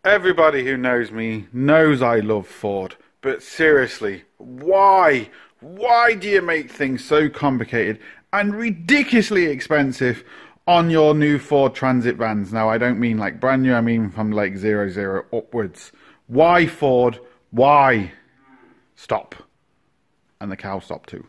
Everybody who knows me knows I love Ford, but seriously, why? Why do you make things so complicated and ridiculously expensive on your new Ford Transit vans? Now, I don't mean like brand new, I mean from like 00 upwards. Why, Ford? Why? Stop. And the cow stopped too.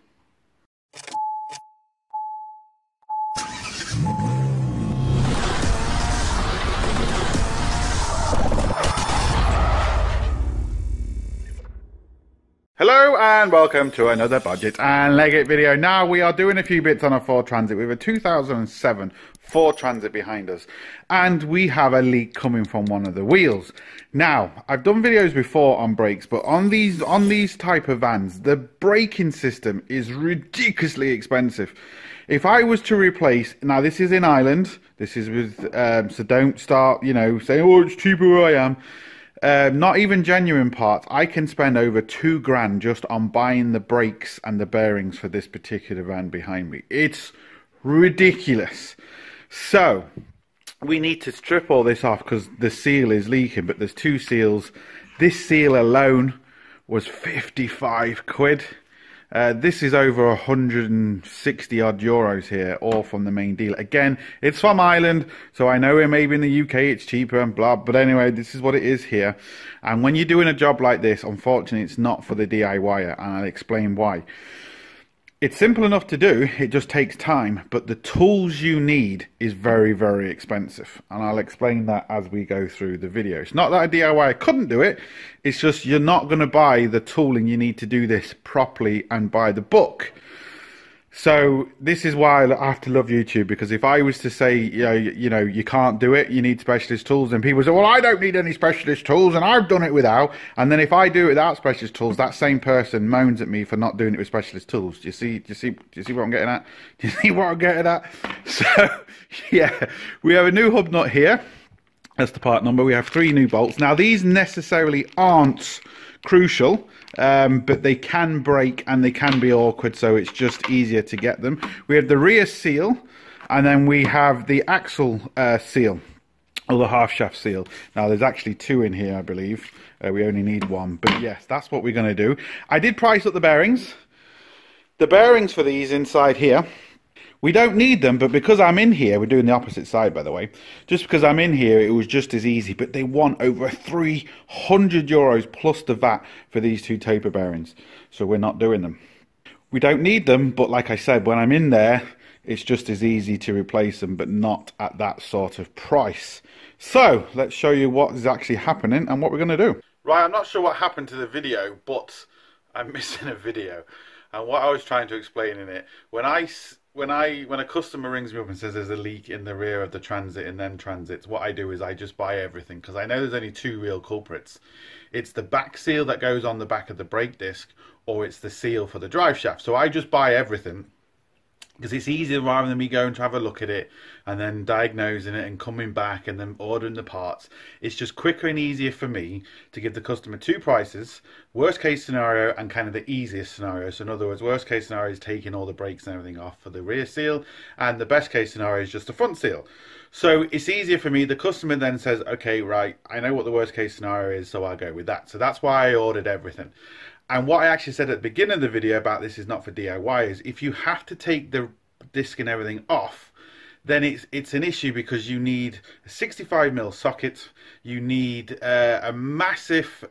Hello and welcome to another Bodgit and Leggit video. Now we are doing a few bits on a Ford Transit. We have a 2007 Ford Transit behind us and we have a leak coming from one of the wheels. Now, I've done videos before on brakes, but on these type of vans, the braking system is ridiculously expensive. If I was to replace, now this is in Ireland, this is with, so don't start, saying, oh, it's cheaper where I am. Not even genuine parts. I can spend over £2,000 just on buying the brakes and the bearings for this particular van behind me. It's ridiculous. So we need to strip all this off because the seal is leaking, but there's two seals. This seal alone was 55 quid. This is over 160 odd euros here, all from the main dealer. Again, it's from Ireland, so I know maybe in the UK it's cheaper and blah, but anyway, this is what it is here. And when you're doing a job like this, unfortunately, it's not for the DIYer, and I'll explain why. It's simple enough to do, it just takes time, but the tools you need is very, very expensive. And I'll explain that as we go through the video. It's not that a DIYer couldn't do it, it's just you're not going to buy the tooling you need to do this properly and by the book. So this is why I have to love YouTube, because if I was to say, you can't do it, you need specialist tools, and people say, well, I don't need any specialist tools and I've done it without. And then if I do it without specialist tools, that same person moans at me for not doing it with specialist tools. Do you see what I'm getting at? Do you see what I'm getting at? So yeah, we have a new hub nut here. That's the part number. We have 3 new bolts. Now these necessarily aren't crucial, but they can break and they can be awkward, so it's just easier to get them. We have the rear seal, and then we have the axle seal, or the half shaft seal. Now there's actually 2 in here, I believe. We only need 1, but yes, that's what we're going to do. I did price up the bearings. The bearings for these inside here, we don't need them, but because I'm in here, we're doing the opposite side, by the way. Just because I'm in here, it was just as easy, but they want over 300 euros plus the VAT for these 2 taper bearings. So we're not doing them. We don't need them, but like I said, when I'm in there, it's just as easy to replace them, but not at that sort of price. So let's show you what is actually happening and what we're going to do. Right, I'm not sure what happened to the video, but I'm missing a video. And what I was trying to explain in it, when a customer rings me up and says there's a leak in the rear of the Transit and then Transits, what I do is I just buy everything, because I know there's only 2 real culprits. It's the back seal that goes on the back of the brake disc, or it's the seal for the drive shaft. So I just buy everything, because it's easier rather than me going to have a look at it and then diagnosing it and coming back and then ordering the parts. It's just quicker and easier for me to give the customer 2 prices, worst case scenario and kind of the easiest scenario. So in other words, worst case scenario is taking all the brakes and everything off for the rear seal, and the best case scenario is just the front seal. So it's easier for me. The customer then says, okay, right, I know what the worst case scenario is, so I'll go with that. So that's why I ordered everything. And what I actually said at the beginning of the video about this is not for DIYers. If you have to take the disc and everything off, then it's an issue, because you need a 65mm socket, you need a massive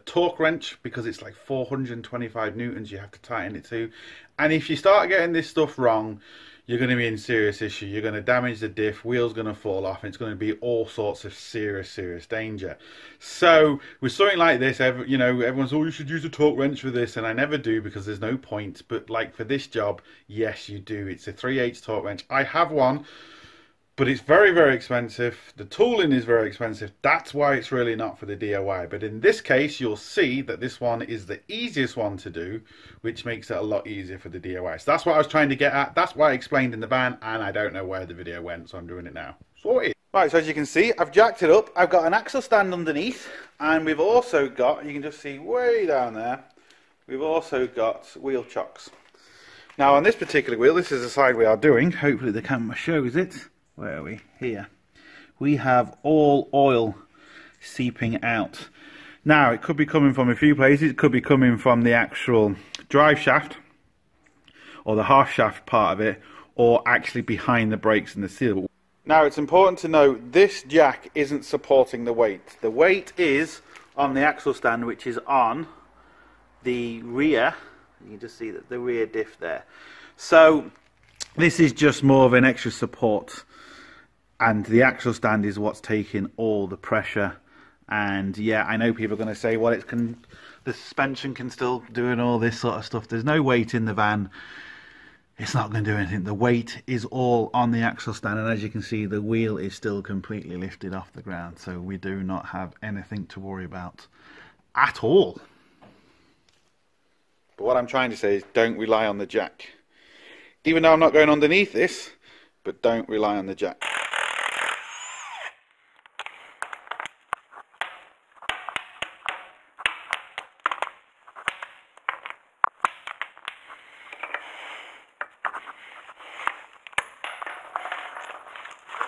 torque wrench, because it's like 425 newtons you have to tighten it to. And if you start getting this stuff wrong, you're going to be in serious issue. You're going to damage the diff, wheel's going to fall off, and it's going to be all sorts of serious danger. So with something like this, everyone's, oh, you should use a torque wrench for this, and I never do, because there's no point. But like for this job, yes, you do. It's a 3/8 torque wrench. I have one, but it's very, very expensive. The tooling is very expensive. That's why it's really not for the DIY. But in this case, you'll see that this one is the easiest one to do, which makes it a lot easier for the DIY. So that's what I was trying to get at. That's what I explained in the van, and I don't know where the video went, so I'm doing it now. Sorted. Right, so as you can see, I've jacked it up. I've got an axle stand underneath, and we've also got, you can just see way down there, we've also got wheel chocks. Now on this particular wheel, this is the side we are doing. Hopefully the camera shows it. Where are we? Here. We have all oil seeping out. Now, it could be coming from a few places. It could be coming from the actual drive shaft or the half shaft part of it, or actually behind the brakes and the seal. Now, it's important to note this jack isn't supporting the weight. The weight is on the axle stand, which is on the rear. You can just see that the rear diff there. So this is just more of an extra support, and the axle stand is what's taking all the pressure. And yeah, I know people are going to say, well, the suspension can still do and all this sort of stuff. There's no weight in the van. It's not going to do anything. The weight is all on the axle stand, and as you can see, the wheel is still completely lifted off the ground, so we do not have anything to worry about at all. But what I'm trying to say is, don't rely on the jack. Even though I'm not going underneath this, but don't rely on the jack.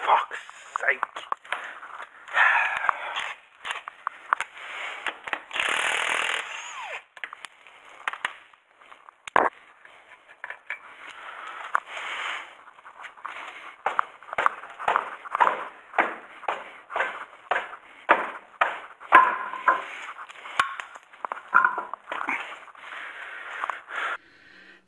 Fuck's sake.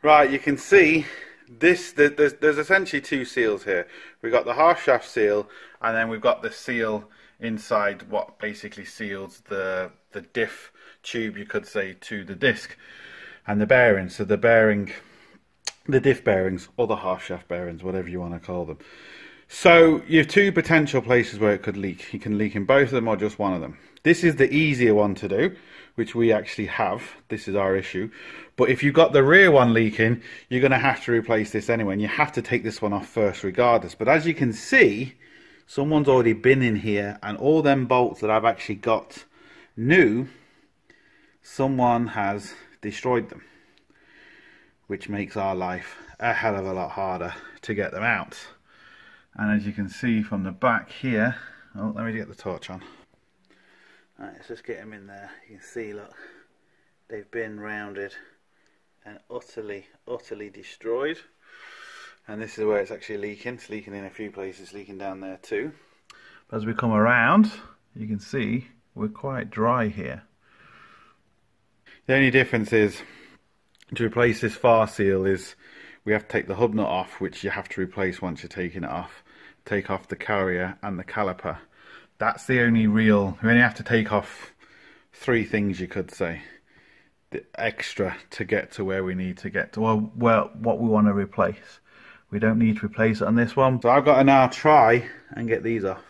Right, you can see this. There's essentially two seals here. We've got the half shaft seal, and then we've got the seal inside what basically seals the diff tube, you could say, to the disc and the bearings. So the diff bearings, or the half shaft bearings, whatever you want to call them. So you have two potential places where it could leak. You can leak in both of them or just one of them. This is the easier one to do, which we actually have. This is our issue. But if you've got the rear one leaking, you're going to have to replace this anyway, and you have to take this one off first regardless. But as you can see, someone's already been in here, and all them bolts that I've actually got new, someone has destroyed them, which makes our life a hell of a lot harder to get them out. And as you can see from the back here, oh, let me get the torch on. Right, let's just get them in there. You can see, look, they've been rounded and utterly destroyed. And this is where it's actually leaking. It's leaking in a few places, leaking down there too. But as we come around, you can see we're quite dry here. The only difference is, to replace this far seal, is we have to take the hub nut off, which you have to replace once you're taking it off. Take off the carrier and the caliper. That's the only real, we only have to take off three things, you could say, the extra to get to where we need to get to, well, what we want to replace. We don't need to replace it on this one. So I've got to now try and get these off,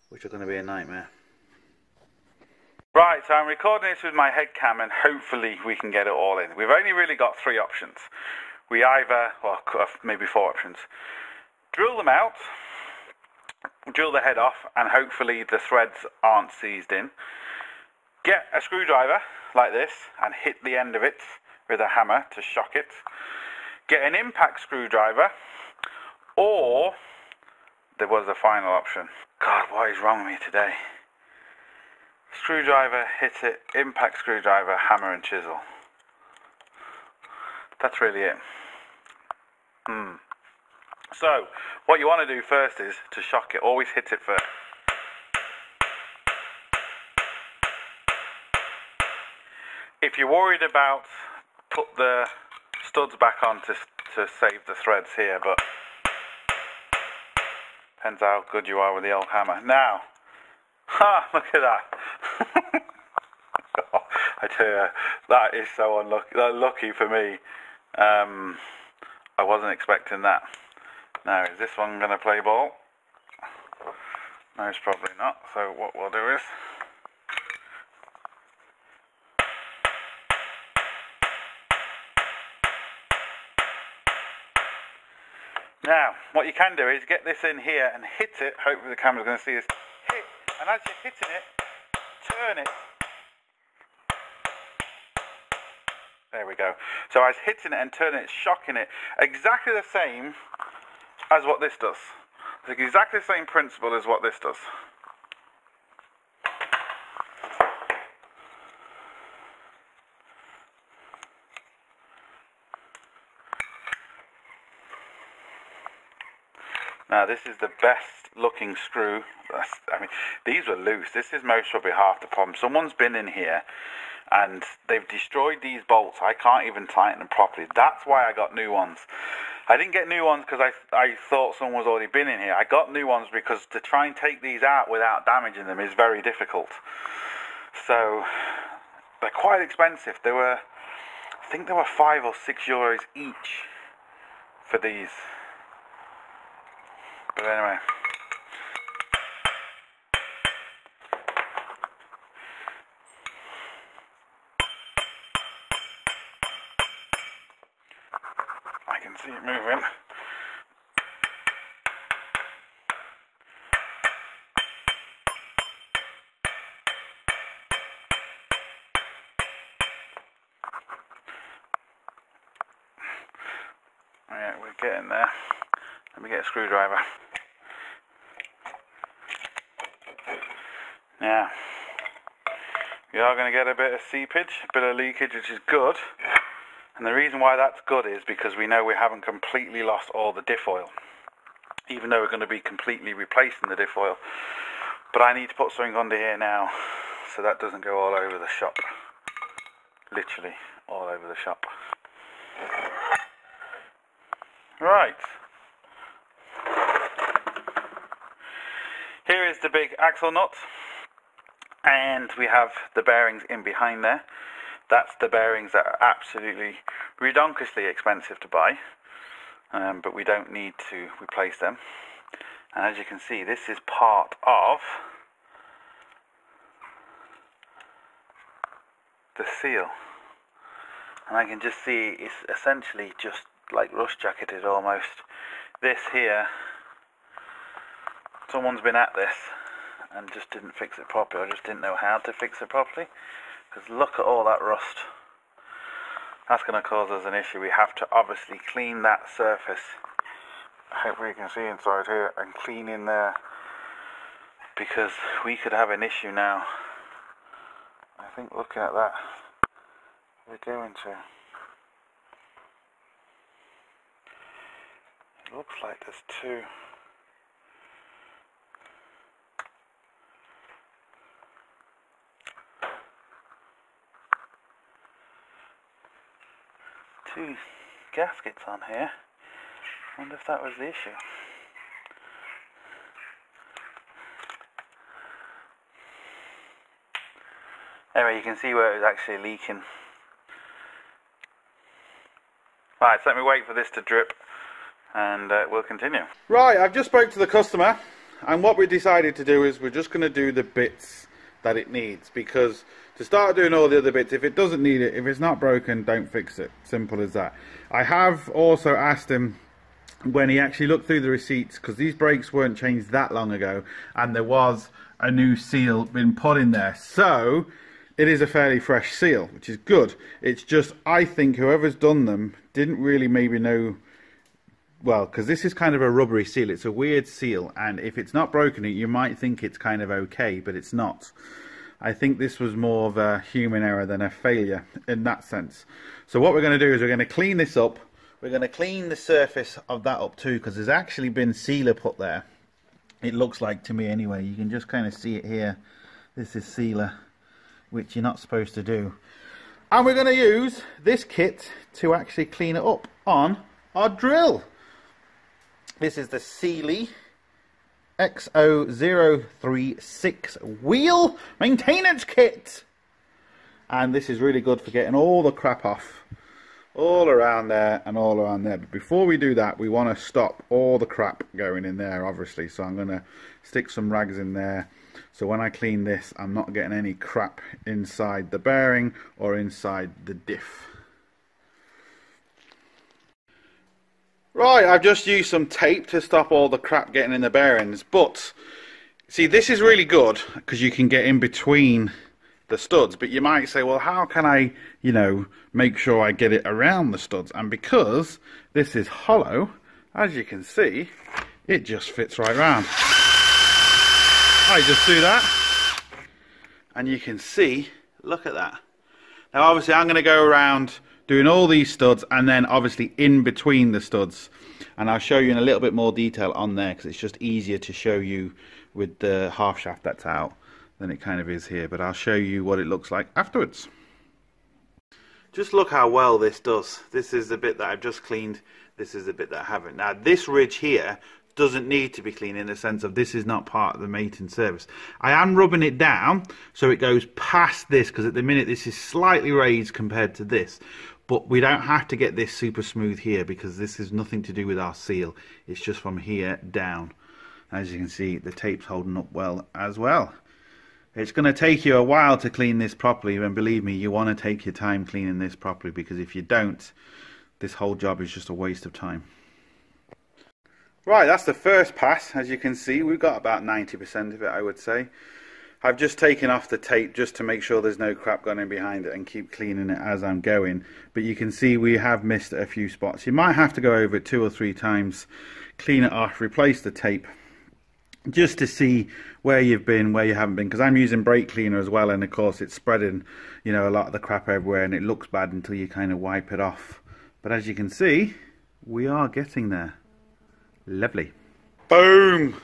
which are going to be a nightmare. Right, so I'm recording this with my head cam, and hopefully we can get it all in. We've only really got three options. We either, well, maybe four options. Drill them out, drill the head off, and hopefully the threads aren't seized in. Get a screwdriver like this and hit the end of it with a hammer to shock it. Get an impact screwdriver, or there was a final option. God, what is wrong with me today? Screwdriver, hit it, impact screwdriver, hammer and chisel. That's really it. So, what you want to do first is to shock it. Always hit it first. If you're worried about, put the studs back on to save the threads here, but depends how good you are with the old hammer. Now, look at that. I tell you, that is so unlucky for me. I wasn't expecting that. Now, is this one going to play ball? No, it's probably not. So what we'll do is, now, what you can do is get this in here and hit it. Hopefully the camera's going to see this. Hit, and as you're hitting it, turn it. There we go. So I was hitting it and turning it, shocking it, exactly the same as what this does. It's exactly the same principle as what this does. Now this is the best looking screw. I mean, these were loose. This is most probably half the problem. Someone's been in here and they've destroyed these bolts. I can't even tighten them properly. That's why I got new ones. I didn't get new ones because I thought someone was already been in here. I got new ones because to try and take these out without damaging them is very difficult. So they're quite expensive. They were, I think they were €5 or €6 each for these. But anyway. I can see it moving. Alright, we're getting there. Let me get a screwdriver. Now, we are going to get a bit of seepage, a bit of leakage, which is good. And the reason why that's good is because we know we haven't completely lost all the diff oil, even though we're going to be completely replacing the diff oil. But I need to put something under here now so that doesn't go all over the shop. Literally all over the shop. Right. Here is the big axle nut. And we have the bearings in behind there. That's the bearings that are absolutely redonkulously expensive to buy, but we don't need to replace them. And as you can see, this is part of the seal, and I can just see it's essentially just like rust jacketed almost. This here, someone's been at this and just didn't fix it properly, or just didn't know how to fix it properly, because look at all that rust. That's going to cause us an issue. We have to obviously clean that surface. Hopefully you can see inside here, and clean in there, because we could have an issue now. I think looking at that, we're going to. It looks like there's two. Two gaskets on here. I wonder if that was the issue. Anyway, you can see where it was actually leaking. Right, so let me wait for this to drip and we'll continue. Right, I've just spoke to the customer, and what we decided to do is we're just going to do the bits that it needs, because to start doing all the other bits, if it doesn't need it, if it's not broken, don't fix it. Simple as that. I have also asked him when he actually looked through the receipts, because these brakes weren't changed that long ago, and there was a new seal been put in there, so it is a fairly fresh seal, which is good. It's just, I think whoever's done them didn't really maybe know, well, because this is kind of a rubbery seal. It's a weird seal, and if it's not broken, you might think it's kind of okay, but it's not. I think this was more of a human error than a failure in that sense. So what we're going to do is we're going to clean this up. We're going to clean the surface of that up too, because there's actually been sealer put there. It looks like to me anyway. You can just kind of see it here. This is sealer, which you're not supposed to do. And we're going to use this kit to actually clean it up on our drill. This is the Sealy XO036 wheel maintenance kit, and this is really good for getting all the crap off, all around there and all around there. But before we do that, we want to stop all the crap going in there, obviously. So I'm going to stick some rags in there, so when I clean this, I'm not getting any crap inside the bearing or inside the diff. Right, I've just used some tape to stop all the crap getting in the bearings, but see, this is really good because you can get in between the studs, but you might say, well, how can I, you know, make sure I get it around the studs? And because this is hollow, as you can see, it just fits right round. I just do that, and you can see, look at that. Now obviously I'm going to go around doing all these studs, and then obviously in between the studs. And I'll show you in a little bit more detail on there, because it's just easier to show you with the half shaft that's out than it kind of is here. But I'll show you what it looks like afterwards. Just look how well this does. This is the bit that I've just cleaned. This is the bit that I haven't. Now this ridge here doesn't need to be cleaned, in the sense of this is not part of the mating surface. I am rubbing it down so it goes past this, because at the minute this is slightly raised compared to this. But we don't have to get this super smooth here, because this is nothing to do with our seal. It's just from here down. As you can see, the tape's holding up well as well. It's going to take you a while to clean this properly, and believe me, you want to take your time cleaning this properly, because if you don't, this whole job is just a waste of time. Right, that's the first pass. As you can see, we've got about 90% of it, I would say. I've just taken off the tape just to make sure there's no crap going in behind it, and keep cleaning it as I'm going. But you can see we have missed a few spots. You might have to go over it 2 or 3 times, clean it off, replace the tape, just to see where you've been, where you haven't been, because I'm using brake cleaner as well, and of course it's spreading, you know, a lot of the crap everywhere, and it looks bad until you kind of wipe it off. But as you can see, we are getting there. Lovely. Boom!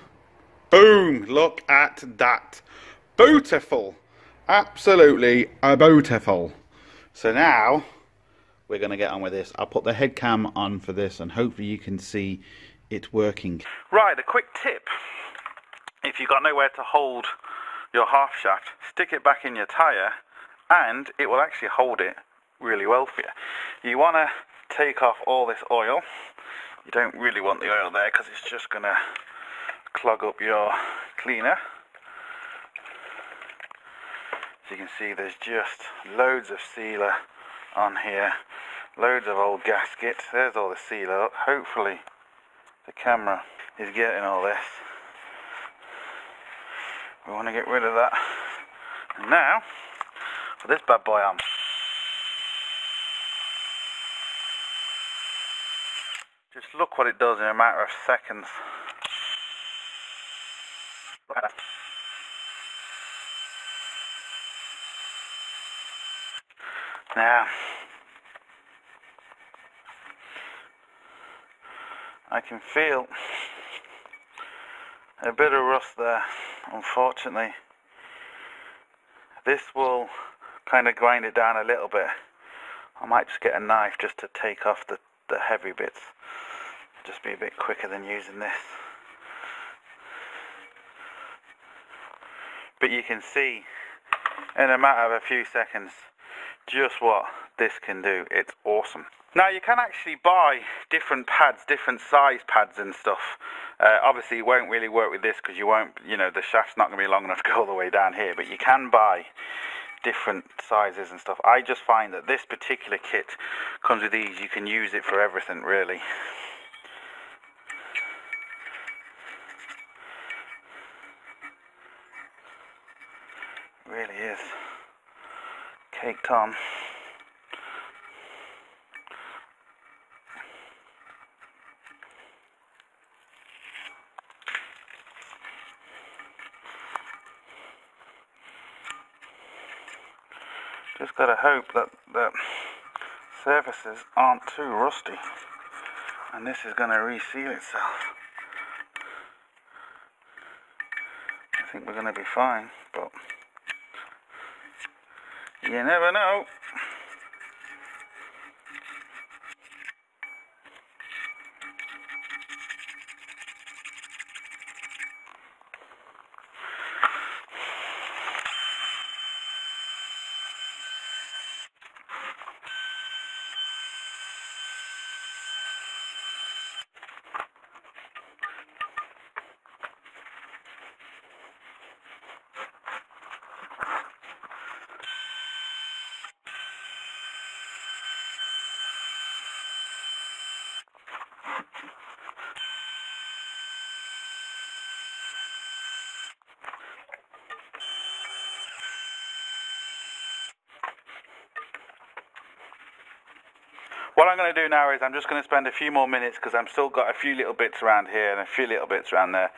Boom! Look at that. Beautiful. Absolutely beautiful. So now we're going to get on with this. I'll put the head cam on for this, and hopefully you can see it working. Right, a quick tip. If you've got nowhere to hold your half shaft, stick it back in your tyre, and it will actually hold it really well for you. You want to take off all this oil. You don't really want the oil there, because it's just going to clog up your cleaner. As you can see, there's just loads of sealer on here, loads of old gasket. There's all the sealer. Hopefully the camera is getting all this. We want to get rid of that. And now, for this bad boy on. Just look what it does in a matter of seconds. Now, I can feel a bit of rust there, unfortunately. This will kind of grind it down a little bit. I might just get a knife just to take off the heavy bits. Just be a bit quicker than using this. But you can see in a matter of a few seconds just what this can do. It's awesome. Now you can actually buy different pads, different size pads and stuff. Obviously it won't really work with this, because you won't, you know, the shaft's not going to be long enough to go all the way down here, but you can buy different sizes and stuff. I just find that this particular kit comes with these. You can use it for everything, really. Really is caked on. Just gotta hope that the surfaces aren't too rusty, and this is gonna reseal itself. I think we're gonna be fine, but you never know. What I'm going to do now is I'm just going to spend a few more minutes, because I've still got a few little bits around here and a few little bits around there.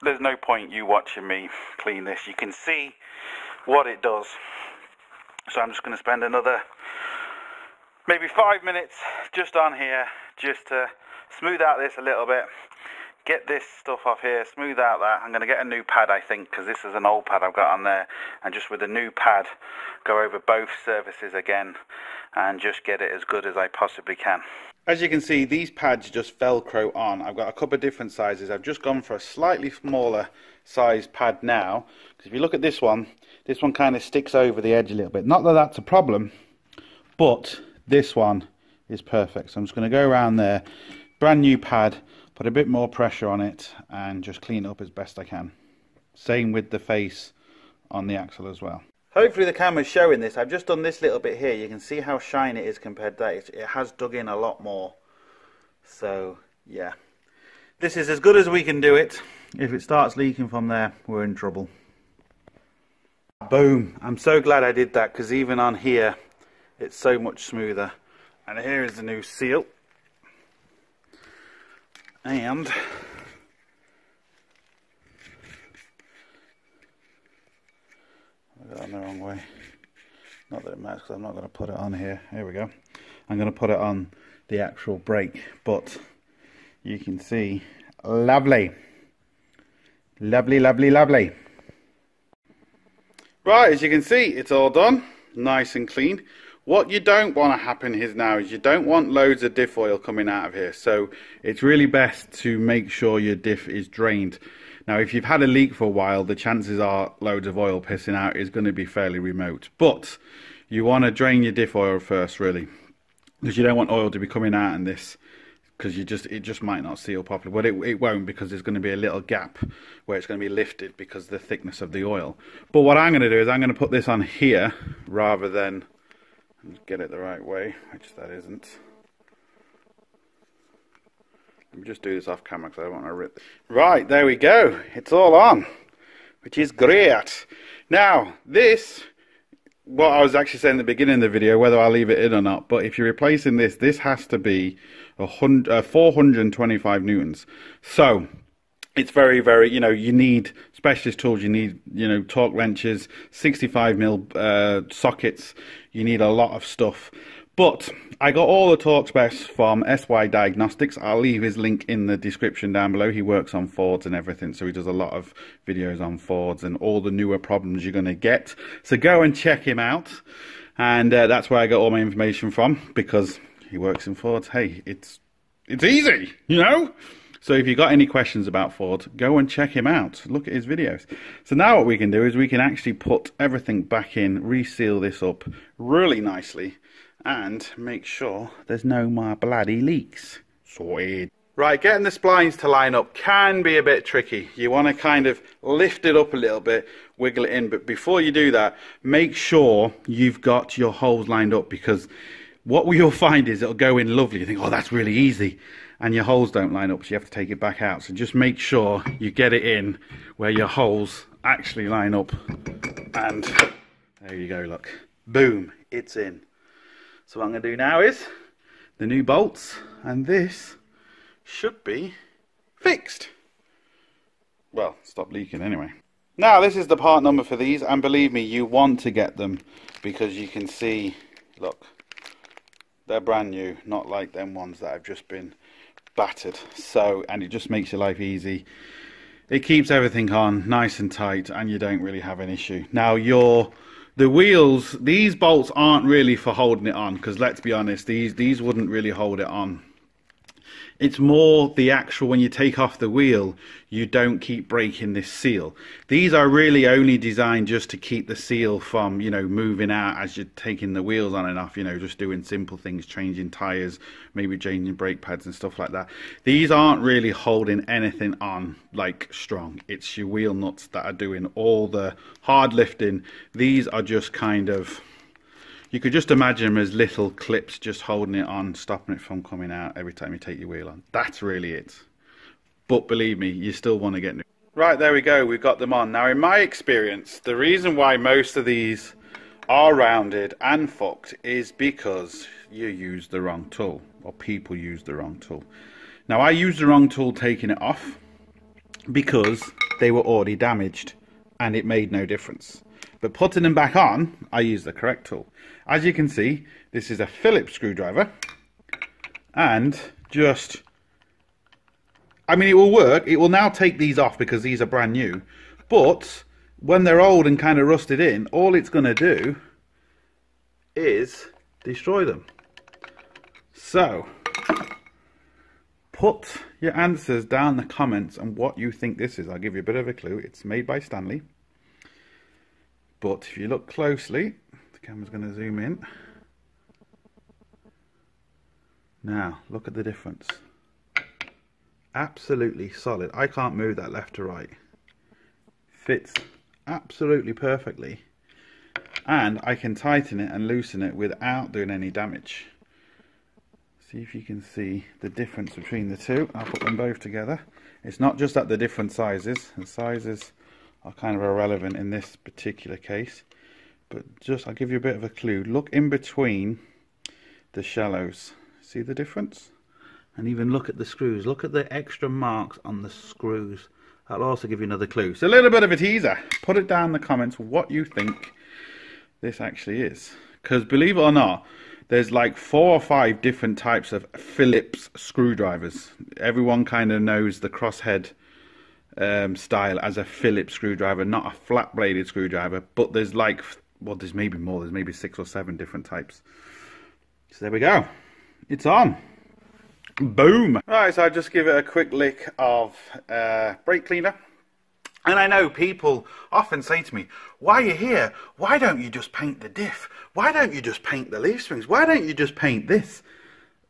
There's no point you watching me clean this. You can see what it does. So I'm just going to spend another maybe 5 minutes just on here, just to smooth out this a little bit, get this stuff off here, smooth out that. I'm going to get a new pad, I think, because this is an old pad I've got on there, and just with a new pad go over both surfaces again and just get it as good as I possibly can. As you can see, these pads just velcro on. I've got a couple of different sizes. I've just gone for a slightly smaller size pad now, because if you look at this one kind of sticks over the edge a little bit. Not that that's a problem, but this one is perfect. So I'm just going to go around there, brand new pad, put a bit more pressure on it and just clean it up as best I can. Same with the face on the axle as well. Hopefully the camera's showing this. I've just done this little bit here. You can see how shiny it is compared to that. It has dug in a lot more. So yeah, this is as good as we can do it. If it starts leaking from there, we're in trouble. Boom. I'm so glad I did that, because even on here it's so much smoother. And here is the new seal. And I got it on the wrong way. Not that it matters, because I'm not going to put it on here. Here we go. I'm going to put it on the actual brake, but you can see, lovely. Lovely, lovely, lovely. Right, as you can see, it's all done. Nice and clean. What you don't want to happen is now is you don't want loads of diff oil coming out of here. So it's really best to make sure your diff is drained. Now, if you've had a leak for a while, the chances are loads of oil pissing out is going to be fairly remote. But you want to drain your diff oil first, really, because you don't want oil to be coming out in this, because it just might not seal properly. But it won't, because there's going to be a little gap where it's going to be lifted because of the thickness of the oil. But what I'm going to do is I'm going to put this on here rather than get it the right way, which that isn't. Let me just do this off camera because I don't want to rip. Right, there we go. It's all on, which is great. Now, this, what I was actually saying at the beginning of the video, whether I'll leave it in or not, but if you're replacing this, this has to be 425 newtons. So it's very, very, you need specialist tools. You need, torque wrenches, 65mm sockets. You need a lot of stuff. But I got all the torque specs from SY Diagnostics. I'll leave his link in the description down below. He works on Fords and everything, so he does a lot of videos on Fords and all the newer problems you're going to get. So go and check him out. And that's where I got all my information from, because he works in Fords. Hey, it's easy, So if you've got any questions about Ford, go and check him out. Look at his videos. So now what we can do is we can actually put everything back in, reseal this up really nicely, and make sure there's no more bloody leaks. Sweet. Right, getting the splines to line up can be a bit tricky. You want to kind of lift it up a little bit, wiggle it in, but before you do that, make sure you've got your holes lined up, because what you'll find is it'll go in lovely. You think, oh, that's really easy. And your holes don't line up, so you have to take it back out. So just make sure you get it in where your holes actually line up. And there you go, look. Boom, it's in. So what I'm going to do now is the new bolts, and this should be fixed. Well, stop leaking anyway. Now, this is the part number for these, and believe me, you want to get them, because you can see, look, they're brand new, not like them ones that have just been battered. So, and it just makes your life easy. It keeps everything on nice and tight, and you don't really have an issue. Now, the wheels, these bolts aren't really for holding it on, because let's be honest, these wouldn't really hold it on. It's more the actual, when you take off the wheel, you don't keep breaking this seal. These are really only designed just to keep the seal from, moving out as you're taking the wheels on and off, just doing simple things, changing tires, maybe changing brake pads and stuff like that. These aren't really holding anything on like strong. It's your wheel nuts that are doing all the hard lifting. These are just kind of, you could just imagine them as little clips just holding it on, stopping it from coming out every time you take your wheel on. That's really it. But believe me, you still want to get new. Right, there we go. We've got them on. Now, in my experience, the reason why most of these are rounded and fucked is because you use the wrong tool, or people use the wrong tool. Now, I used the wrong tool taking it off because they were already damaged and it made no difference. But putting them back on, I use the correct tool. As you can see, this is a Phillips screwdriver. And just, I mean, it will work. It will now take these off because these are brand new. But when they're old and kind of rusted in, all it's going to do is destroy them. So, put your answers down in the comments on what you think this is. I'll give you a bit of a clue. It's made by Stanley. But if you look closely, the camera's going to zoom in. Now, look at the difference. Absolutely solid. I can't move that left to right. Fits absolutely perfectly. And I can tighten it and loosen it without doing any damage. See if you can see the difference between the two. I'll put them both together. It's not just at the different sizes. The sizes are kind of irrelevant in this particular case. But just, I'll give you a bit of a clue. Look in between the shallows. See the difference? And even look at the screws. Look at the extra marks on the screws. That'll also give you another clue. So a little bit of a teaser. Put it down in the comments what you think this actually is. Because believe it or not, there's like 4 or 5 different types of Phillips screwdrivers. Everyone kind of knows the crosshead style as a Phillips screwdriver, not a flat bladed screwdriver. But there's like, well, there's maybe more. There's maybe 6 or 7 different types. So there we go. It's on. Boom. Right, so I'll just give it a quick lick of brake cleaner. And I know people often say to me, why are you here? Why don't you just paint the diff? Why don't you just paint the leaf springs? Why don't you just paint this?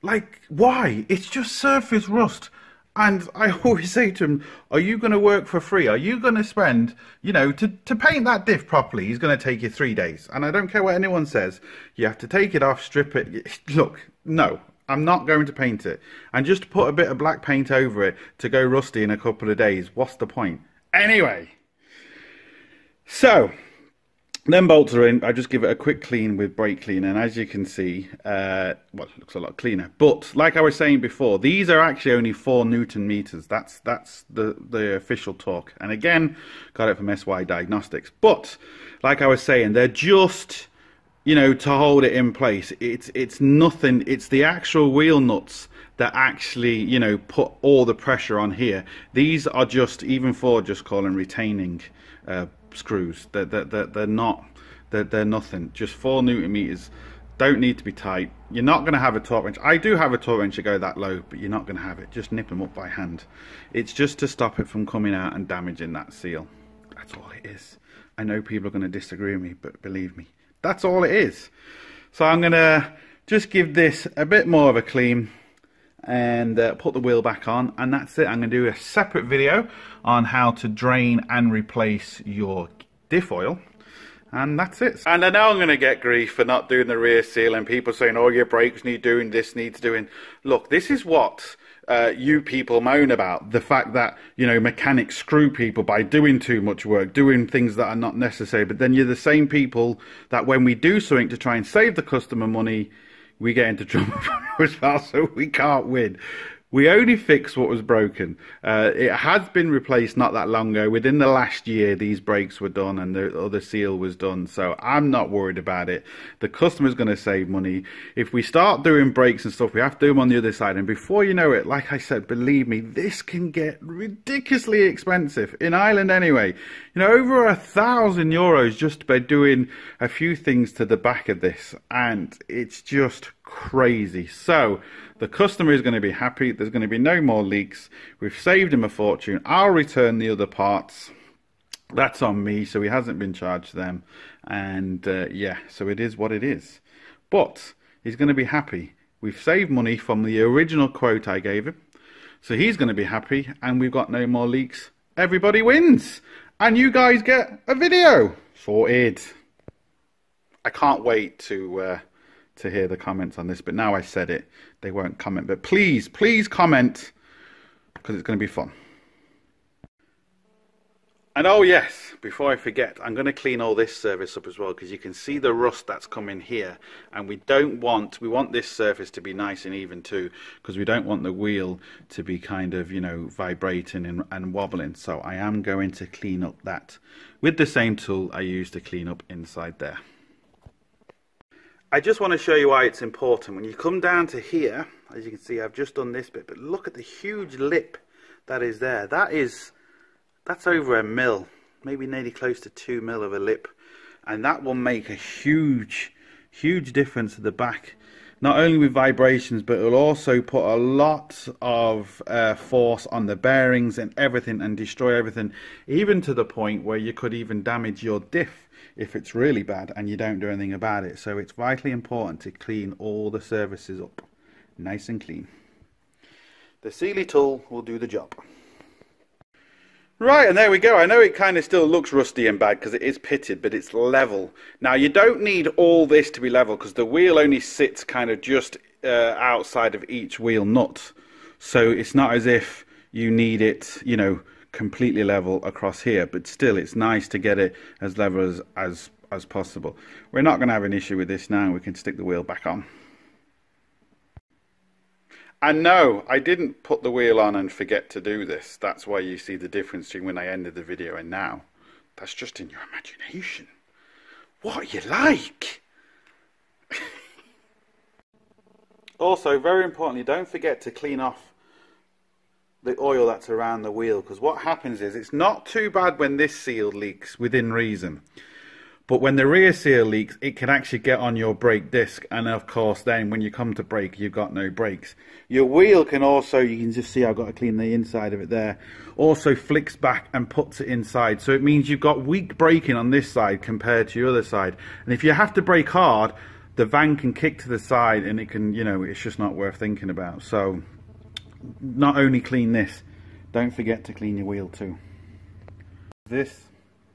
Like, why? It's just surface rust. And I always say to them, are you going to work for free? Are you going to spend, you know, to paint that diff properly, it's going to take you 3 days. And I don't care what anyone says. You have to take it off, strip it. Look, no, I'm not going to paint it. And just to put a bit of black paint over it to go rusty in a couple of days, what's the point? Anyway, so then bolts are in. I just give it a quick clean with brake cleaner, and as you can see, well, it looks a lot cleaner. But like I was saying before, these are actually only 4 Newton meters. That's the official torque. And again, got it from SY Diagnostics. But like I was saying, they're just, you know, to hold it in place. It's nothing. It's the actual wheel nuts that actually, you know, put all the pressure on here. These are just, even Ford just call them retaining screws. They're not, they're nothing. Just 4 Newton meters, don't need to be tight. You're not going to have a torque wrench. I do have a torque wrench to go that low, but you're not going to have it. Just nip them up by hand. It's just to stop it from coming out and damaging that seal. That's all it is. I know people are going to disagree with me, but believe me, that's all it is. So I'm going to just give this a bit more of a clean and put the wheel back on, and that's it. I'm going to do a separate video on how to drain and replace your diff oil, and that's it. And I know I'm going to get grief for not doing the rear seal, and people saying, oh, your brakes need doing, this needs doing. Look, this is what you people moan about, the fact that, you know, mechanics screw people by doing too much work, doing things that are not necessary. But then you're the same people that when we do something to try and save the customer money, we get into trouble as well, so we can't win. We only fix what was broken. It has been replaced not that long ago. Within the last year, these brakes were done and the other seal was done. So I'm not worried about it. The customer's going to save money. If we start doing brakes and stuff, we have to do them on the other side. And before you know it, like I said, believe me, this can get ridiculously expensive. In Ireland anyway. You know, over €1,000 just by doing a few things to the back of this. And it's just crazy. So the customer is going to be happy. There's going to be no more leaks. We've saved him a fortune. I'll return the other parts. That's on me, so he hasn't been charged them. And yeah, so it is what it is. But he's going to be happy. We've saved money from the original quote I gave him. So he's going to be happy, and we've got no more leaks. Everybody wins. And you guys get a video. Sorted. I can't wait to hear the comments on this, but now I said it, they won't comment. But please, please comment, because it's going to be fun. And oh yes, before I forget, I'm going to clean all this surface up as well, because you can see the rust that's coming here, and we want this surface to be nice and even too, because we don't want the wheel to be kind of, you know, vibrating and wobbling. So I am going to clean up that with the same tool I used to clean up inside there. I just want to show you why it's important. When you come down to here, as you can see, I've just done this bit, but look at the huge lip that is there. That's over 1 mil, maybe nearly close to 2 mil of a lip, and that will make a huge difference to the back, not only with vibrations, but it will also put a lot of force on the bearings and everything, and destroy everything, even to the point where you could even damage your diff if it's really bad and you don't do anything about it. So it's vitally important to clean all the surfaces up nice and clean. The Sealy tool will do the job. Right, and there we go. I know it kind of still looks rusty and bad because it is pitted, but it's level. Now, you don't need all this to be level, because the wheel only sits kind of just outside of each wheel nut. So it's not as if you need it, you know, completely level across here, but still it's nice to get it as level as possible. We're not going to have an issue with this now. We can stick the wheel back on. And no, I didn't put the wheel on and forget to do this. That's why you see the difference between when I ended the video and now. That's just in your imagination. What are you like? Also, very importantly, don't forget to clean off the oil that's around the wheel, because what happens is, it's not too bad when this seal leaks within reason. But when the rear seal leaks, it can actually get on your brake disc, and of course then when you come to brake, you've got no brakes. Your wheel can also, you can just see I've got to clean the inside of it there, also flicks back and puts it inside. So it means you've got weak braking on this side compared to your other side. And if you have to brake hard, the van can kick to the side, and it can, you know, it's just not worth thinking about. So not only clean this, don't forget to clean your wheel too.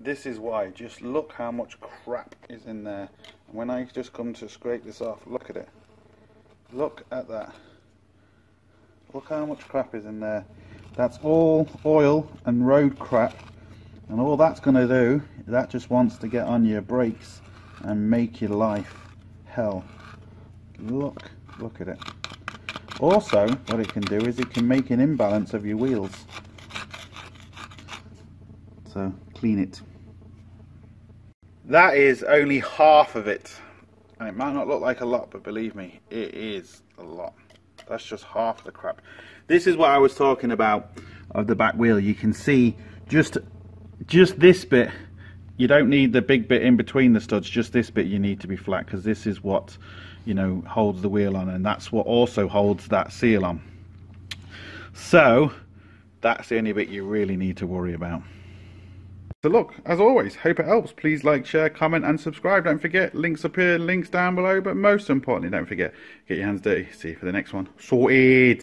This is why. Just look how much crap is in there. And when I just come to scrape this off, look at it. Look at that. Look how much crap is in there. That's all oil and road crap. And all that's going to do, that just wants to get on your brakes and make your life hell. Look at it. Also, what it can do is it can make an imbalance of your wheels. So clean it. That is only half of it, and it might not look like a lot, but believe me, it is a lot. That's just half the crap. This is what I was talking about of the back wheel. You can see just this bit. You don't need the big bit in between the studs. Just this bit you need to be flat, because this is what, you know, holds the wheel on, and that's what also holds that seal on. So that's the only bit you really need to worry about. So look, as always, hope it helps. Please like, share, comment and subscribe. Don't forget, links up here, links down below, but most importantly, don't forget, get your hands dirty. See you for the next one. Sorted.